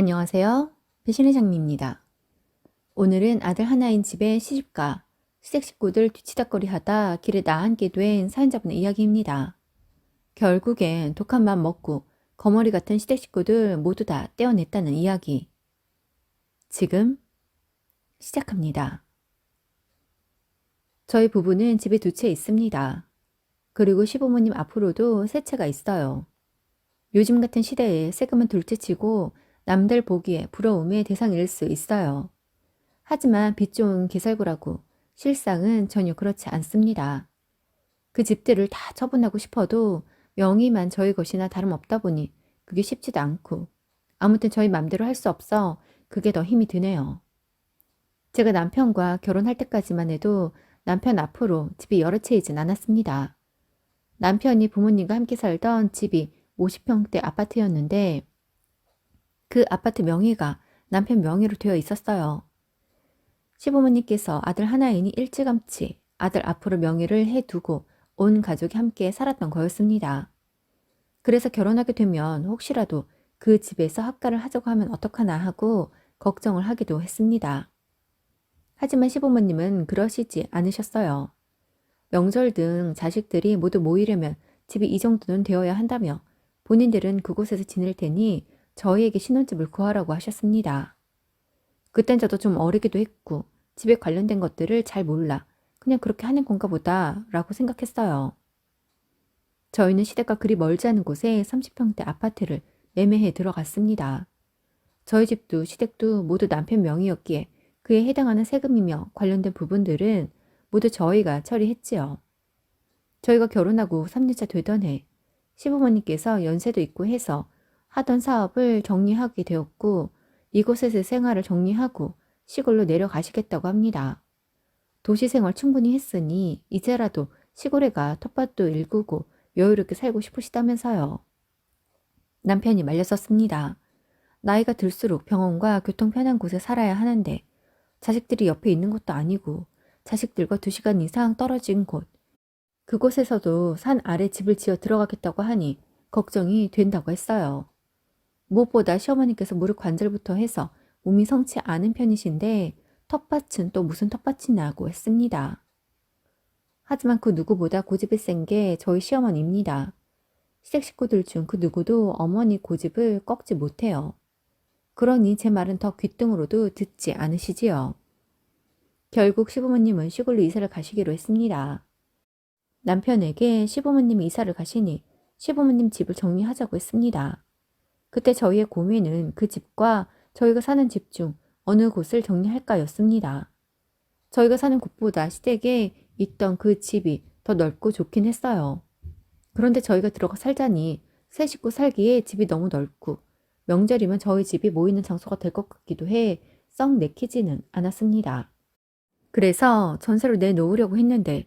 안녕하세요. 배신의 장미입니다. 오늘은 아들 하나인 집에 시집가 시댁 식구들 뒤치다꺼리 하다 길에 나앉게 된 사연자분의 이야기입니다. 결국엔 독한 맘 먹고 거머리 같은 시댁 식구들 모두 다 떼어냈다는 이야기. 지금 시작합니다. 저희 부부는 집에 두 채 있습니다. 그리고 시부모님 앞으로도 세 채가 있어요. 요즘 같은 시대에 세금은 둘째치고 남들 보기에 부러움의 대상일 수 있어요. 하지만 빚 좋은 개살구라고 실상은 전혀 그렇지 않습니다. 그 집들을 다 처분하고 싶어도 명의만 저희 것이나 다름없다 보니 그게 쉽지도 않고 아무튼 저희 맘대로 할 수 없어 그게 더 힘이 드네요. 제가 남편과 결혼할 때까지만 해도 남편 앞으로 집이 여러 채이진 않았습니다. 남편이 부모님과 함께 살던 집이 50평대 아파트였는데 그 아파트 명의가 남편 명의로 되어 있었어요. 시부모님께서 아들 하나이니 일찌감치 아들 앞으로 명의를 해두고 온 가족이 함께 살았던 거였습니다. 그래서 결혼하게 되면 혹시라도 그 집에서 학가를 하자고 하면 어떡하나 하고 걱정을 하기도 했습니다. 하지만 시부모님은 그러시지 않으셨어요. 명절 등 자식들이 모두 모이려면 집이 이 정도는 되어야 한다며 본인들은 그곳에서 지낼 테니 저희에게 신혼집을 구하라고 하셨습니다. 그땐 저도 좀 어리기도 했고 집에 관련된 것들을 잘 몰라 그냥 그렇게 하는 건가 보다 라고 생각했어요. 저희는 시댁과 그리 멀지 않은 곳에 30평대 아파트를 매매해 들어갔습니다. 저희 집도 시댁도 모두 남편 명의였기에 그에 해당하는 세금이며 관련된 부분들은 모두 저희가 처리했지요. 저희가 결혼하고 3년차 되던 해 시부모님께서 연세도 있고 해서 하던 사업을 정리하게 되었고 이곳에서 생활을 정리하고 시골로 내려가시겠다고 합니다. 도시 생활 충분히 했으니 이제라도 시골에 가 텃밭도 일구고 여유롭게 살고 싶으시다면서요. 남편이 말렸었습니다. 나이가 들수록 병원과 교통 편한 곳에 살아야 하는데 자식들이 옆에 있는 것도 아니고 자식들과 2시간 이상 떨어진 곳 그곳에서도 산 아래 집을 지어 들어가겠다고 하니 걱정이 된다고 했어요. 무엇보다 시어머니께서 무릎 관절부터 해서 몸이 성치 않은 편이신데 텃밭은 또 무슨 텃밭이냐고 했습니다. 하지만 그 누구보다 고집이 센 게 저희 시어머니입니다. 시댁 식구들 중 그 누구도 어머니 고집을 꺾지 못해요. 그러니 제 말은 더 귓등으로도 듣지 않으시지요. 결국 시부모님은 시골로 이사를 가시기로 했습니다. 남편에게 시부모님이 이사를 가시니 시부모님 집을 정리하자고 했습니다. 그때 저희의 고민은 그 집과 저희가 사는 집 중 어느 곳을 정리할까였습니다. 저희가 사는 곳보다 시댁에 있던 그 집이 더 넓고 좋긴 했어요. 그런데 저희가 들어가 살자니 세 식구 살기에 집이 너무 넓고 명절이면 저희 집이 모이는 장소가 될 것 같기도 해 썩 내키지는 않았습니다. 그래서 전세로 내놓으려고 했는데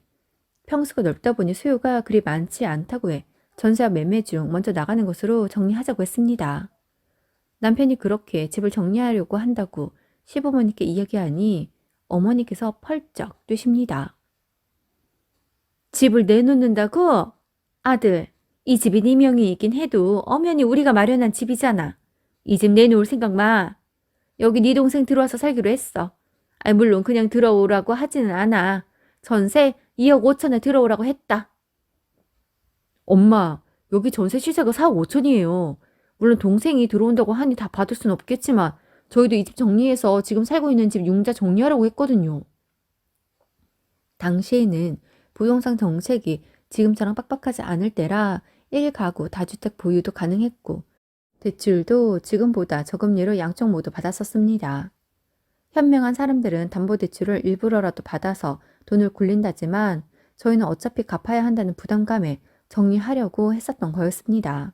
평수가 넓다 보니 수요가 그리 많지 않다고 해 전세와 매매 중 먼저 나가는 것으로 정리하자고 했습니다. 남편이 그렇게 집을 정리하려고 한다고 시부모님께 이야기하니 어머니께서 펄쩍 뛰십니다. 집을 내놓는다고? 아들, 이 집이 네 명의이긴 해도 엄연히 우리가 마련한 집이잖아. 이 집 내놓을 생각 마. 여기 네 동생 들어와서 살기로 했어. 물론 그냥 들어오라고 하지는 않아. 전세 2억 5천에 들어오라고 했다. 엄마, 여기 전세 시세가 4억 5천이에요. 물론 동생이 들어온다고 하니 다 받을 순 없겠지만 저희도 이 집 정리해서 지금 살고 있는 집 융자 정리하라고 했거든요. 당시에는 부동산 정책이 지금처럼 빡빡하지 않을 때라 1가구 다주택 보유도 가능했고 대출도 지금보다 저금리로 양쪽 모두 받았었습니다. 현명한 사람들은 담보대출을 일부러라도 받아서 돈을 굴린다지만 저희는 어차피 갚아야 한다는 부담감에 정리하려고 했었던 거였습니다.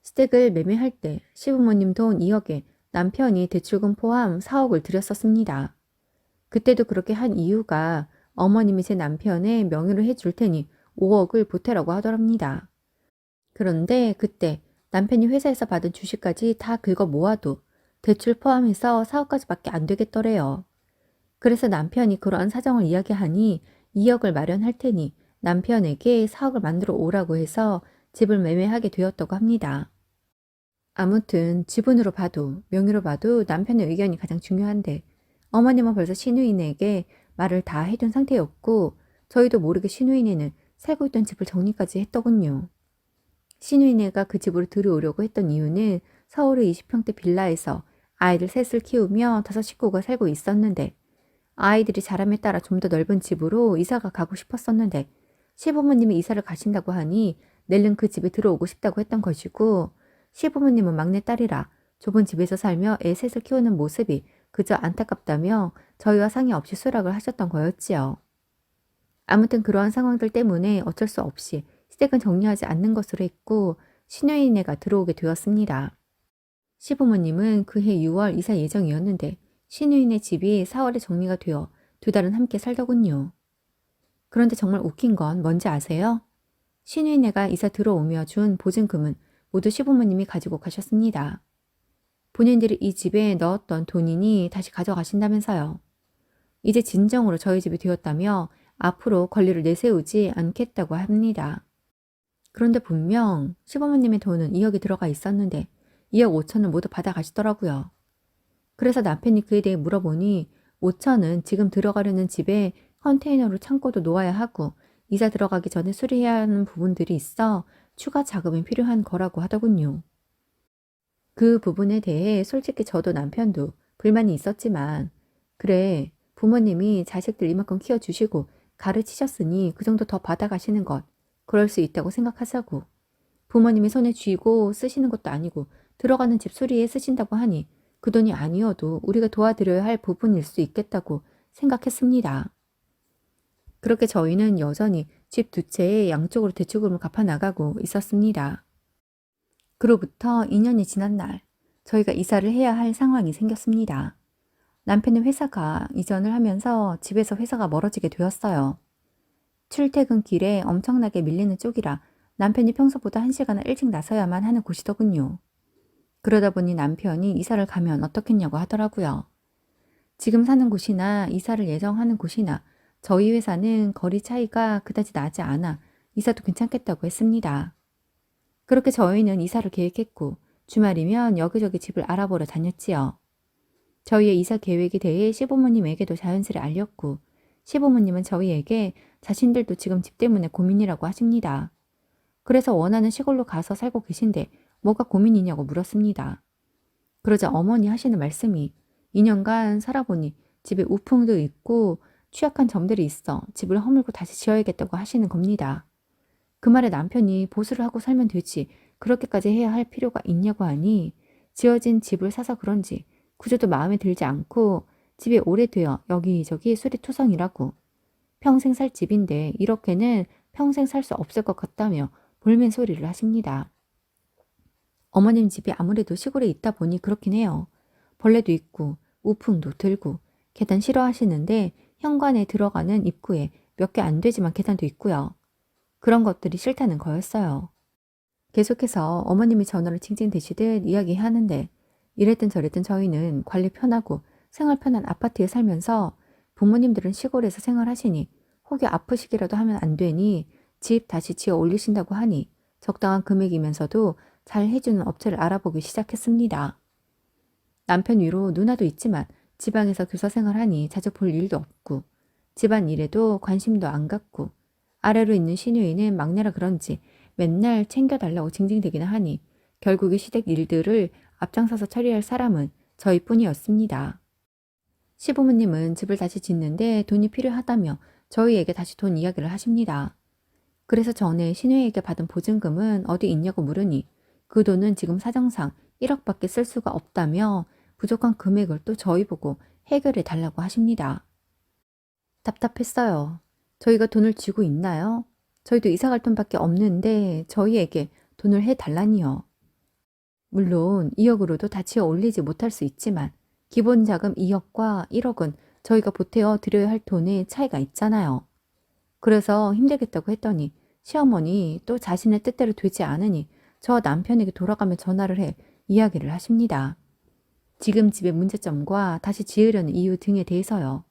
시댁을 매매할 때 시부모님 돈 2억에 남편이 대출금 포함 4억을 들였었습니다. 그때도 그렇게 한 이유가 어머님이 제 남편의 명의로 해줄 테니 5억을 보태라고 하더랍니다. 그런데 그때 남편이 회사에서 받은 주식까지 다 긁어 모아도 대출 포함해서 4억까지밖에 안 되겠더래요. 그래서 남편이 그러한 사정을 이야기하니 2억을 마련할 테니 남편에게 4억을 만들어 오라고 해서 집을 매매하게 되었다고 합니다. 아무튼 지분으로 봐도 명의로 봐도 남편의 의견이 가장 중요한데 어머님은 벌써 신우이에게 말을 다 해둔 상태였고 저희도 모르게 신우이네는 살고 있던 집을 정리까지 했더군요. 신우이네가 그 집으로 들어오려고 했던 이유는 서울의 20평대 빌라에서 아이들 셋을 키우며 5식구가 살고 있었는데 아이들이 자람에 따라 좀 더 넓은 집으로 이사가 가고 싶었었는데 시부모님이 이사를 가신다고 하니 낼른 그 집에 들어오고 싶다고 했던 것이고 시부모님은 막내딸이라 좁은 집에서 살며 애 셋을 키우는 모습이 그저 안타깝다며 저희와 상의 없이 수락을 하셨던 거였지요. 아무튼 그러한 상황들 때문에 어쩔 수 없이 시댁은 정리하지 않는 것으로 했고 신우이네가 들어오게 되었습니다. 시부모님은 그해 6월 이사 예정이었는데 신우이네 집이 4월에 정리가 되어 2달은 함께 살더군요. 그런데 정말 웃긴 건 뭔지 아세요? 신우이네가 이사 들어오며 준 보증금은 모두 시부모님이 가지고 가셨습니다. 본인들이 이 집에 넣었던 돈이니 다시 가져가신다면서요. 이제 진정으로 저희 집이 되었다며 앞으로 권리를 내세우지 않겠다고 합니다. 그런데 분명 시부모님의 돈은 2억이 들어가 있었는데 2억 5천은 모두 받아가시더라고요. 그래서 남편이 그에 대해 물어보니 5천은 지금 들어가려는 집에 컨테이너로 창고도 놓아야 하고 이사 들어가기 전에 수리해야 하는 부분들이 있어 추가 자금이 필요한 거라고 하더군요. 그 부분에 대해 솔직히 저도 남편도 불만이 있었지만 그래 부모님이 자식들 이만큼 키워주시고 가르치셨으니 그 정도 더 받아가시는 것 그럴 수 있다고 생각하자고 부모님이 손에 쥐고 쓰시는 것도 아니고 들어가는 집 수리에 쓰신다고 하니 그 돈이 아니어도 우리가 도와드려야 할 부분일 수 있겠다고 생각했습니다. 그렇게 저희는 여전히 집 2채에 양쪽으로 대출금을 갚아나가고 있었습니다. 그로부터 2년이 지난 날 저희가 이사를 해야 할 상황이 생겼습니다. 남편은 회사가 이전을 하면서 집에서 회사가 멀어지게 되었어요. 출퇴근길에 엄청나게 밀리는 쪽이라 남편이 평소보다 1시간을 일찍 나서야만 하는 곳이더군요. 그러다 보니 남편이 이사를 가면 어떻겠냐고 하더라고요. 지금 사는 곳이나 이사를 예정하는 곳이나 저희 회사는 거리 차이가 그다지 나지 않아 이사도 괜찮겠다고 했습니다. 그렇게 저희는 이사를 계획했고 주말이면 여기저기 집을 알아보러 다녔지요. 저희의 이사 계획에 대해 시부모님에게도 자연스레 알렸고 시부모님은 저희에게 자신들도 지금 집 때문에 고민이라고 하십니다. 그래서 원하는 시골로 가서 살고 계신데 뭐가 고민이냐고 물었습니다. 그러자 어머니 하시는 말씀이 2년간 살아보니 집에 우풍도 있고 취약한 점들이 있어 집을 허물고 다시 지어야겠다고 하시는 겁니다. 그 말에 남편이 보수를 하고 살면 되지 그렇게까지 해야 할 필요가 있냐고 하니 지어진 집을 사서 그런지 구조도 마음에 들지 않고 집이 오래되어 여기저기 수리투성이라고 평생 살 집인데 이렇게는 평생 살 수 없을 것 같다며 볼멘 소리를 하십니다. 어머님 집이 아무래도 시골에 있다 보니 그렇긴 해요. 벌레도 있고 우풍도 들고 계단 싫어하시는데 현관에 들어가는 입구에 몇 개 안 되지만 계단도 있고요. 그런 것들이 싫다는 거였어요. 계속해서 어머님이 전화를 징징대시듯 이야기하는데 이랬든 저랬든 저희는 관리 편하고 생활 편한 아파트에 살면서 부모님들은 시골에서 생활하시니 혹여 아프시기라도 하면 안 되니 집 다시 지어 올리신다고 하니 적당한 금액이면서도 잘 해주는 업체를 알아보기 시작했습니다. 남편 위로 누나도 있지만 지방에서 교사 생활하니 자주 볼 일도 없고 집안일에도 관심도 안 갖고 아래로 있는 시누이는 막내라 그런지 맨날 챙겨달라고 징징대기나 하니 결국에 시댁 일들을 앞장서서 처리할 사람은 저희뿐이었습니다. 시부모님은 집을 다시 짓는데 돈이 필요하다며 저희에게 다시 돈 이야기를 하십니다. 그래서 전에 시누이에게 받은 보증금은 어디 있냐고 물으니 그 돈은 지금 사정상 1억밖에 쓸 수가 없다며 부족한 금액을 또 저희 보고 해결해 달라고 하십니다. 답답했어요. 저희가 돈을 쥐고 있나요? 저희도 이사갈 돈밖에 없는데 저희에게 돈을 해달라니요. 물론 2억으로도 다 지어 올리지 못할 수 있지만 기본 자금 2억과 1억은 저희가 보태어 드려야 할 돈의 차이가 있잖아요. 그래서 힘들겠다고 했더니 시어머니 또 자신의 뜻대로 되지 않으니 저 남편에게 돌아가며 전화를 해 이야기를 하십니다. 지금 집의 문제점과 다시 지으려는 이유 등에 대해서요.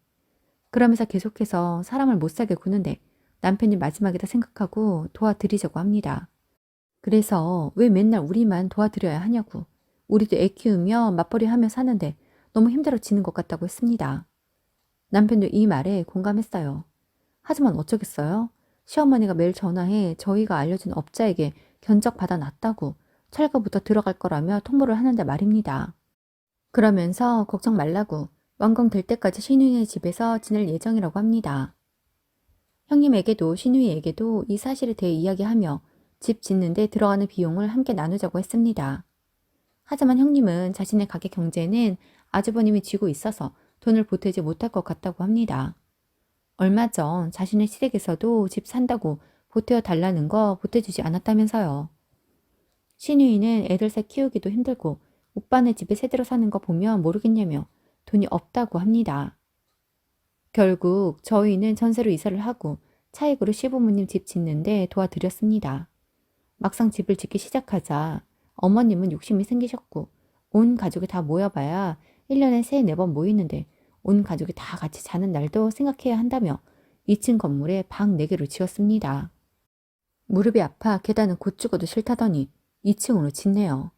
그러면서 계속해서 사람을 못 살게 구는데 남편이 마지막이다 생각하고 도와드리자고 합니다. 그래서 왜 맨날 우리만 도와드려야 하냐고 우리도 애 키우며 맞벌이 하며 사는데 너무 힘들어지는 것 같다고 했습니다. 남편도 이 말에 공감했어요. 하지만 어쩌겠어요? 시어머니가 매일 전화해 저희가 알려준 업자에게 견적 받아놨다고 철거부터 들어갈 거라며 통보를 하는데 말입니다. 그러면서 걱정 말라고 완공될 때까지 신우이의 집에서 지낼 예정이라고 합니다. 형님에게도 신우이에게도 이 사실에 대해 이야기하며 집 짓는 데 들어가는 비용을 함께 나누자고 했습니다. 하지만 형님은 자신의 가게 경제는 아주버님이 쥐고 있어서 돈을 보태지 못할 것 같다고 합니다. 얼마 전 자신의 시댁에서도 집 산다고 보태어 달라는 거 보태주지 않았다면서요. 신우이는 애들 셋 키우기도 힘들고 오빠네 집에 새들어 사는 거 보면 모르겠냐며 돈이 없다고 합니다. 결국 저희는 전세로 이사를 하고 차익으로 시부모님 집 짓는데 도와드렸습니다. 막상 집을 짓기 시작하자 어머님은 욕심이 생기셨고 온 가족이 다 모여봐야 1년에 3, 4번 모이는데 온 가족이 다 같이 자는 날도 생각해야 한다며 2층 건물에 방 4개를 지었습니다. 무릎이 아파 계단은 곧 죽어도 싫다더니 2층으로 짓네요.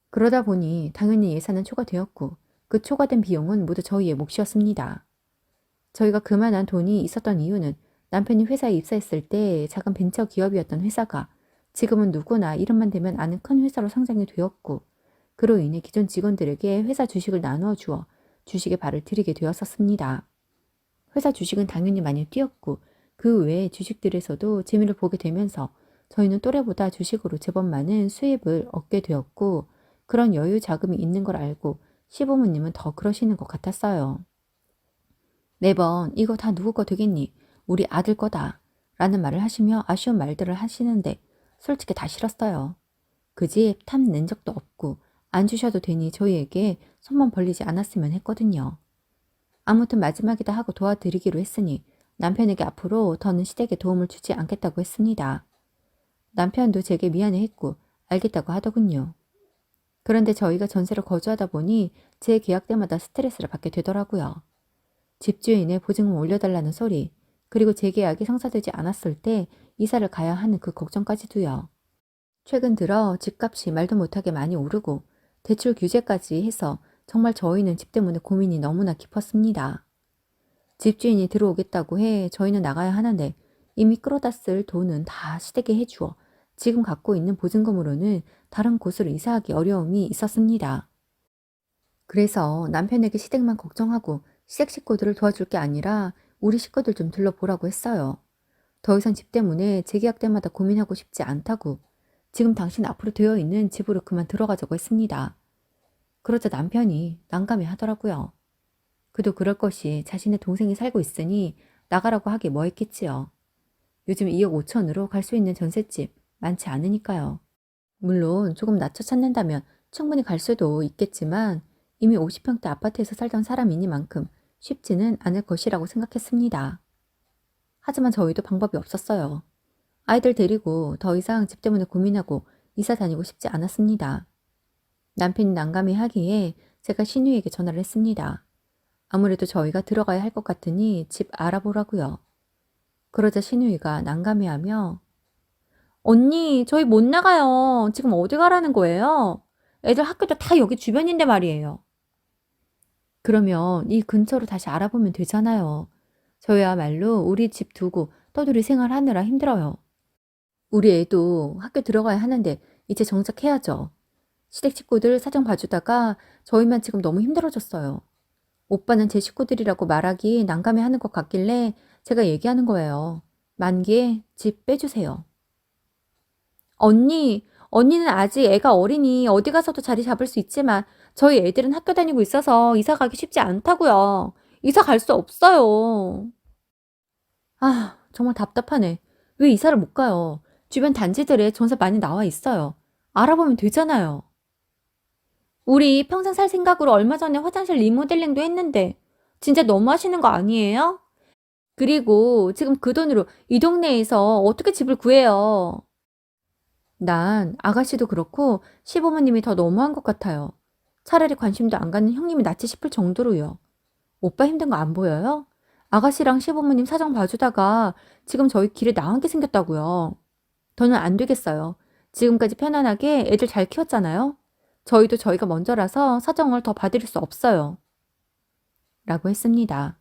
그러다 보니 당연히 예산은 초과되었고 그 초과된 비용은 모두 저희의 몫이었습니다. 저희가 그만한 돈이 있었던 이유는 남편이 회사에 입사했을 때 작은 벤처 기업이었던 회사가 지금은 누구나 이름만 대면 아는 큰 회사로 성장이 되었고 그로 인해 기존 직원들에게 회사 주식을 나누어 주어 주식에 발을 들이게 되었었습니다. 회사 주식은 당연히 많이 뛰었고 그 외의 주식들에서도 재미를 보게 되면서 저희는 또래보다 주식으로 제법 많은 수입을 얻게 되었고 그런 여유 자금이 있는 걸 알고 시부모님은 더 그러시는 것 같았어요. 매번 이거 다 누구 거 되겠니? 우리 아들 거다. 라는 말을 하시며 아쉬운 말들을 하시는데 솔직히 다 싫었어요. 그 집 탐 낸 적도 없고 안 주셔도 되니 저희에게 손만 벌리지 않았으면 했거든요. 아무튼 마지막이다 하고 도와드리기로 했으니 남편에게 앞으로 더는 시댁에 도움을 주지 않겠다고 했습니다. 남편도 제게 미안해했고 알겠다고 하더군요. 그런데 저희가 전세로 거주하다 보니 제 계약 때마다 스트레스를 받게 되더라고요. 집주인의 보증금 올려달라는 소리, 그리고 재계약이 성사되지 않았을 때 이사를 가야 하는 그 걱정까지도요. 최근 들어 집값이 말도 못하게 많이 오르고 대출 규제까지 해서 정말 저희는 집 때문에 고민이 너무나 깊었습니다. 집주인이 들어오겠다고 해 저희는 나가야 하는데 이미 끌어다 쓸 돈은 다 시댁에 해주어 지금 갖고 있는 보증금으로는 다른 곳으로 이사하기 어려움이 있었습니다. 그래서 남편에게 시댁만 걱정하고 시댁 식구들을 도와줄 게 아니라 우리 식구들 좀 둘러보라고 했어요. 더 이상 집 때문에 재계약 때마다 고민하고 싶지 않다고 지금 당신 앞으로 되어 있는 집으로 그만 들어가자고 했습니다. 그러자 남편이 난감해 하더라고요. 그도 그럴 것이 자신의 동생이 살고 있으니 나가라고 하기 뭐 했겠지요. 요즘 2억 5천으로 갈 수 있는 전셋집 많지 않으니까요. 물론 조금 낮춰 찾는다면 충분히 갈 수도 있겠지만 이미 50평대 아파트에서 살던 사람이니만큼 쉽지는 않을 것이라고 생각했습니다. 하지만 저희도 방법이 없었어요. 아이들 데리고 더 이상 집 때문에 고민하고 이사 다니고 싶지 않았습니다. 남편이 난감해하기에 제가 신우에게 전화를 했습니다. 아무래도 저희가 들어가야 할 것 같으니 집 알아보라고요. 그러자 신우이가 난감해하며 언니, 저희 못 나가요. 지금 어디 가라는 거예요? 애들 학교도 다 여기 주변인데 말이에요. 그러면 이 근처로 다시 알아보면 되잖아요. 저야말로 우리 집 두고 떠돌이 생활하느라 힘들어요. 우리 애도 학교 들어가야 하는데 이제 정착해야죠. 시댁 식구들 사정 봐주다가 저희만 지금 너무 힘들어졌어요. 오빠는 제 식구들이라고 말하기 난감해하는 것 같길래 제가 얘기하는 거예요. 만기에 집 빼주세요. 언니는 아직 애가 어리니 어디 가서도 자리 잡을 수 있지만 저희 애들은 학교 다니고 있어서 이사 가기 쉽지 않다고요. 이사 갈 수 없어요. 아, 정말 답답하네. 왜 이사를 못 가요? 주변 단지들에 전세 많이 나와 있어요. 알아보면 되잖아요. 우리 평생 살 생각으로 얼마 전에 화장실 리모델링도 했는데 진짜 너무 하시는 거 아니에요? 그리고 지금 그 돈으로 이 동네에서 어떻게 집을 구해요? 난 아가씨도 그렇고 시부모님이 더 너무한 것 같아요. 차라리 관심도 안 가는 형님이 낫지 싶을 정도로요. 오빠 힘든 거 안 보여요? 아가씨랑 시부모님 사정 봐주다가 지금 저희 길에 나앉게 생겼다고요. 저는 안 되겠어요. 지금까지 편안하게 애들 잘 키웠잖아요. 저희도 저희가 먼저라서 사정을 더 봐드릴 수 없어요. 라고 했습니다.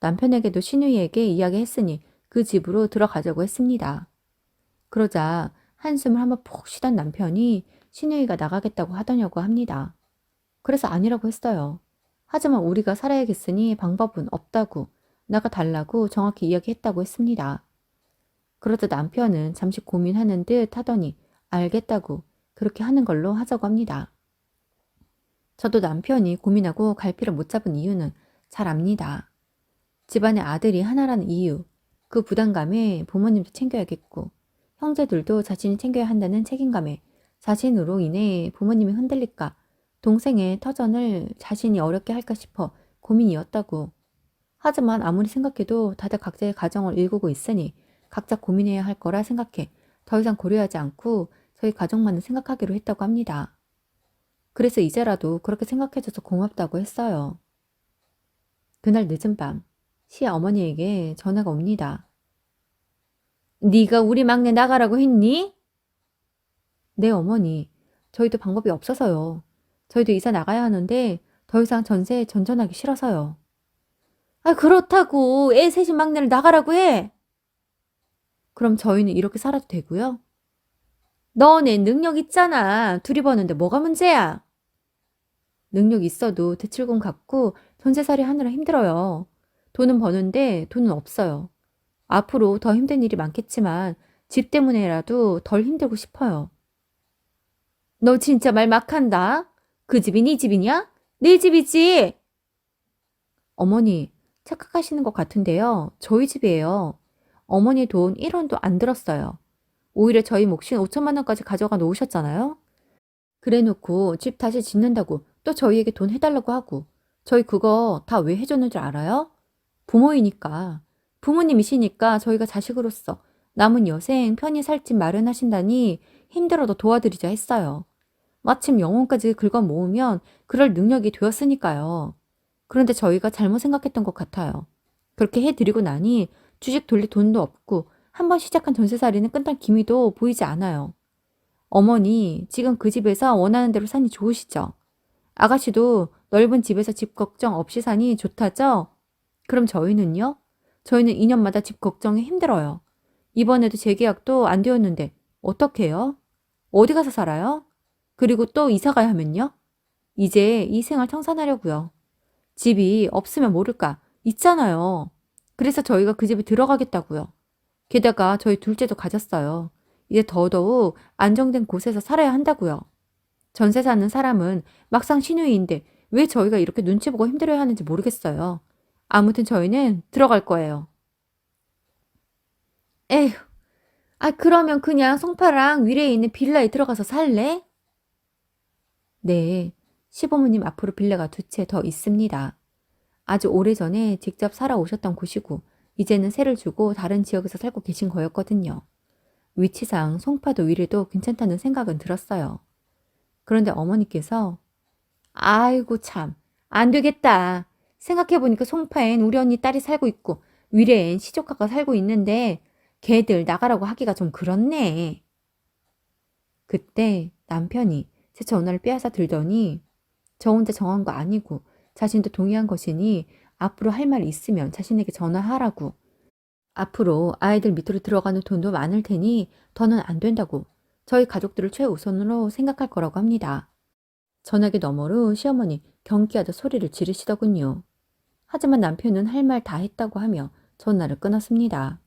남편에게도 신우이에게 이야기했으니 그 집으로 들어가자고 했습니다. 그러자 한숨을 한번 푹 쉬던 남편이 신우이가 나가겠다고 하더냐고 합니다. 그래서 아니라고 했어요. 하지만 우리가 살아야겠으니 방법은 없다고 나가달라고 정확히 이야기했다고 했습니다. 그러자 남편은 잠시 고민하는 듯 하더니 알겠다고 그렇게 하는 걸로 하자고 합니다. 저도 남편이 고민하고 갈피를 못 잡은 이유는 잘 압니다. 집안에 아들이 하나라는 이유, 그 부담감에 부모님도 챙겨야겠고 형제들도 자신이 챙겨야 한다는 책임감에 자신으로 인해 부모님이 흔들릴까 동생의 터전을 자신이 어렵게 할까 싶어 고민이었다고. 하지만 아무리 생각해도 다들 각자의 가정을 일구고 있으니 각자 고민해야 할 거라 생각해 더 이상 고려하지 않고 저희 가족만을 생각하기로 했다고 합니다. 그래서 이제라도 그렇게 생각해줘서 고맙다고 했어요. 그날 늦은 밤 시어머니에게 전화가 옵니다. 네가 우리 막내 나가라고 했니? 네, 어머니. 저희도 방법이 없어서요. 저희도 이사 나가야 하는데 더 이상 전세에 전전하기 싫어서요. 아, 그렇다고 애 셋인 막내를 나가라고 해. 그럼 저희는 이렇게 살아도 되고요? 너네 능력 있잖아. 둘이 버는데 뭐가 문제야? 능력 있어도 대출금 갚고 전세살이 하느라 힘들어요. 돈은 버는데 돈은 없어요. 앞으로 더 힘든 일이 많겠지만 집 때문에라도 덜 힘들고 싶어요. 너 진짜 말 막한다. 그 집이 네 집이냐? 네 집이지. 어머니, 착각하시는 것 같은데요. 저희 집이에요. 어머니 돈 1원도 안 들었어요. 오히려 저희 몫인 5천만 원까지 가져가 놓으셨잖아요. 그래놓고 집 다시 짓는다고 또 저희에게 돈 해달라고 하고 저희 그거 다 왜 해줬는 줄 알아요? 부모이니까. 부모님이시니까 저희가 자식으로서 남은 여생 편히 살 집 마련하신다니 힘들어도 도와드리자 했어요. 마침 영혼까지 긁어 모으면 그럴 능력이 되었으니까요. 그런데 저희가 잘못 생각했던 것 같아요. 그렇게 해드리고 나니 주식 돌릴 돈도 없고 한번 시작한 전세살이는 끝날 기미도 보이지 않아요. 어머니, 지금 그 집에서 원하는 대로 사니 좋으시죠? 아가씨도 넓은 집에서 집 걱정 없이 사니 좋다죠? 그럼 저희는요? 저희는 2년마다 집 걱정이 힘들어요. 이번에도 재계약도 안 되었는데 어떡해요? 어디 가서 살아요? 그리고 또 이사 가야 하면요? 이제 이 생활 청산하려고요. 집이 없으면 모를까 있잖아요. 그래서 저희가 그 집에 들어가겠다고요. 게다가 저희 둘째도 가졌어요. 이제 더더욱 안정된 곳에서 살아야 한다고요. 전세 사는 사람은 막상 시누이인데 왜 저희가 이렇게 눈치 보고 힘들어야 하는지 모르겠어요. 아무튼 저희는 들어갈 거예요. 에휴, 아, 그러면 그냥 송파랑 위례에 있는 빌라에 들어가서 살래? 네, 시부모님 앞으로 빌라가 2채 더 있습니다. 아주 오래전에 직접 살아오셨던 곳이고 이제는 세를 주고 다른 지역에서 살고 계신 거였거든요. 위치상 송파도 위례도 괜찮다는 생각은 들었어요. 그런데 어머니께서 아이고 참, 안 되겠다. 생각해보니까 송파엔 우리 언니 딸이 살고 있고 위례엔 시조카가 살고 있는데 걔들 나가라고 하기가 좀 그렇네. 그때 남편이 제 전화를 빼앗아 들더니 저 혼자 정한 거 아니고 자신도 동의한 것이니 앞으로 할 말 있으면 자신에게 전화하라고. 앞으로 아이들 밑으로 들어가는 돈도 많을 테니 더는 안 된다고 저희 가족들을 최우선으로 생각할 거라고 합니다. 전화기 너머로 시어머니 경기하듯 소리를 지르시더군요. 하지만 남편은 할 말 다 했다고 하며 전화를 끊었습니다.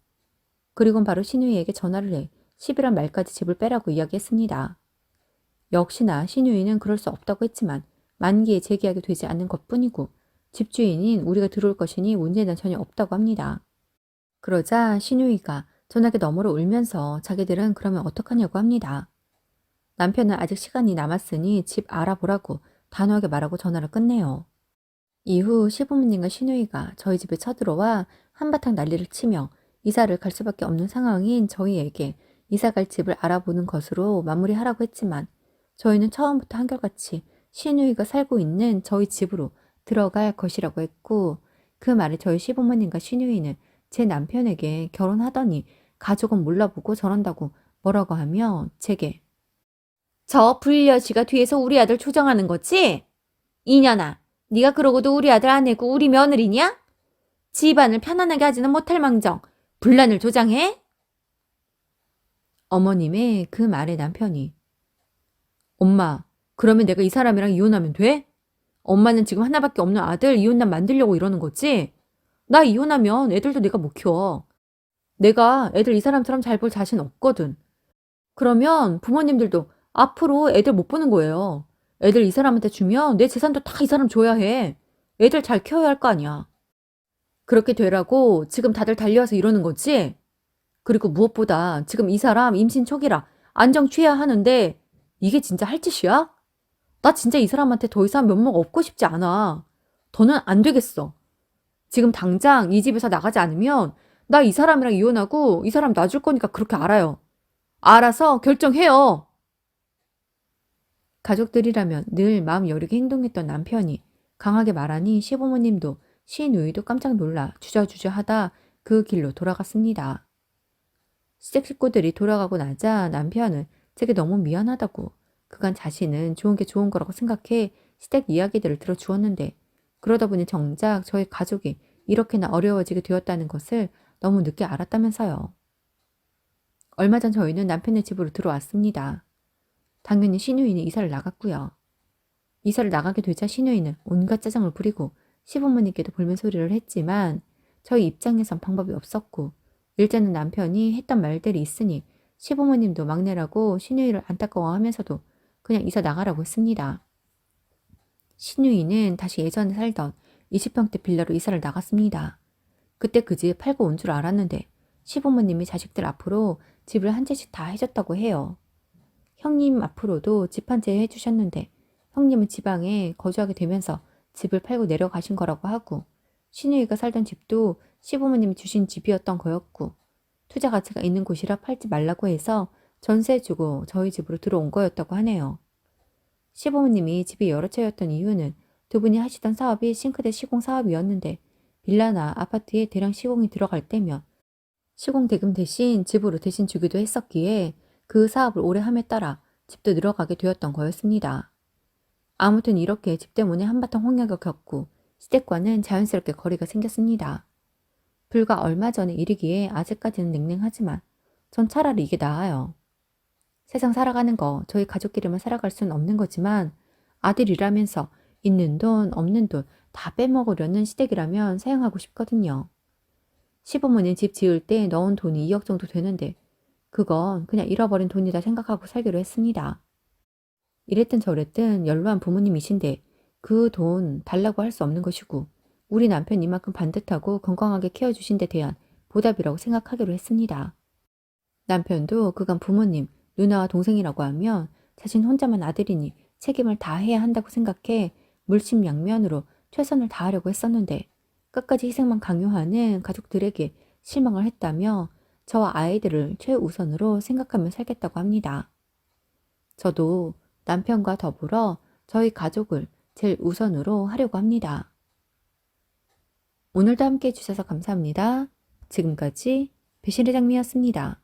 그리곤 바로 신우이에게 전화를 해 11월 말까지 집을 빼라고 이야기했습니다. 역시나 신우이는 그럴 수 없다고 했지만 만기에 재계약이 되지 않는 것뿐이고 집주인인 우리가 들어올 것이니 문제는 전혀 없다고 합니다. 그러자 신우이가 전화기 너머로 울면서 자기들은 그러면 어떡하냐고 합니다. 남편은 아직 시간이 남았으니 집 알아보라고 단호하게 말하고 전화를 끝내요. 이후 시부모님과 신우이가 저희 집에 쳐들어와 한바탕 난리를 치며 이사를 갈 수밖에 없는 상황인 저희에게 이사 갈 집을 알아보는 것으로 마무리하라고 했지만 저희는 처음부터 한결같이 신우이가 살고 있는 저희 집으로 들어갈 것이라고 했고 그 말에 저희 시부모님과 신우이는 제 남편에게 결혼하더니 가족은 몰라보고 저런다고 뭐라고 하며 제게 저 불려시가 뒤에서 우리 아들 조정하는 거지? 이년아, 네가 그러고도 우리 아들 아내고 우리 며느리냐? 집안을 편안하게 하지는 못할 망정 분란을 조장해? 어머님의 그 말에 남편이 엄마, 그러면 내가 이 사람이랑 이혼하면 돼? 엄마는 지금 하나밖에 없는 아들 이혼남 만들려고 이러는 거지? 나 이혼하면 애들도 내가 못 키워. 내가 애들 이 사람처럼 잘 볼 자신 없거든. 그러면 부모님들도 앞으로 애들 못 보는 거예요. 애들 이 사람한테 주면 내 재산도 다 이 사람 줘야 해. 애들 잘 키워야 할 거 아니야. 그렇게 되라고 지금 다들 달려와서 이러는 거지? 그리고 무엇보다 지금 이 사람 임신 초기라 안정 취해야 하는데 이게 진짜 할 짓이야? 나 진짜 이 사람한테 더 이상 면목 없고 싶지 않아. 더는 안 되겠어. 지금 당장 이 집에서 나가지 않으면 나 이 사람이랑 이혼하고 이 사람 놔줄 거니까 그렇게 알아요. 알아서 결정해요. 가족들이라면 늘 마음 여리게 행동했던 남편이 강하게 말하니 시부모님도 시누이도 깜짝 놀라 주저주저 하다 그 길로 돌아갔습니다. 시댁 식구들이 돌아가고 나자 남편은 제게 너무 미안하다고 그간 자신은 좋은 게 좋은 거라고 생각해 시댁 이야기들을 들어주었는데 그러다 보니 정작 저희 가족이 이렇게나 어려워지게 되었다는 것을 너무 늦게 알았다면서요. 얼마 전 저희는 남편의 집으로 들어왔습니다. 당연히 시누이는 이사를 나갔고요. 이사를 나가게 되자 시누이는 온갖 짜증을 부리고 시부모님께도 불만소리를 했지만 저희 입장에선 방법이 없었고 일제는 남편이 했던 말들이 있으니 시부모님도 막내라고 시누이를 안타까워하면서도 그냥 이사 나가라고 했습니다. 시누이는 다시 예전에 살던 20평대 빌라로 이사를 나갔습니다. 그때 그 집 팔고 온 줄 알았는데 시부모님이 자식들 앞으로 집을 한 채씩 다 해줬다고 해요. 형님 앞으로도 집 한 채 해주셨는데 형님은 지방에 거주하게 되면서 집을 팔고 내려가신 거라고 하고 시누이가 살던 집도 시부모님이 주신 집이었던 거였고 투자 가치가 있는 곳이라 팔지 말라고 해서 전세 주고 저희 집으로 들어온 거였다고 하네요. 시부모님이 집이 여러 채였던 이유는 두 분이 하시던 사업이 싱크대 시공 사업이었는데 빌라나 아파트에 대량 시공이 들어갈 때면 시공 대금 대신 집으로 대신 주기도 했었기에 그 사업을 오래 함에 따라 집도 늘어가게 되었던 거였습니다. 아무튼 이렇게 집 때문에 한바탕 홍역을 겪고 시댁과는 자연스럽게 거리가 생겼습니다. 불과 얼마 전의 일이기에 아직까지는 냉랭하지만 전 차라리 이게 나아요. 세상 살아가는 거 저희 가족끼리만 살아갈 수는 없는 거지만 아들이라면서 있는 돈 없는 돈 다 빼먹으려는 시댁이라면 사양하고 싶거든요. 시부모님 집 지을 때 넣은 돈이 2억 정도 되는데 그건 그냥 잃어버린 돈이다 생각하고 살기로 했습니다. 이랬든 저랬든 연로한 부모님이신데 그 돈 달라고 할 수 없는 것이고 우리 남편 이만큼 반듯하고 건강하게 키워주신 데 대한 보답이라고 생각하기로 했습니다. 남편도 그간 부모님, 누나와 동생이라고 하면 자신 혼자만 아들이니 책임을 다해야 한다고 생각해 물심양면으로 최선을 다하려고 했었는데 끝까지 희생만 강요하는 가족들에게 실망을 했다며 저와 아이들을 최우선으로 생각하며 살겠다고 합니다. 저도 남편과 더불어 저희 가족을 제일 우선으로 하려고 합니다. 오늘도 함께 해주셔서 감사합니다. 지금까지 배신의 장미였습니다.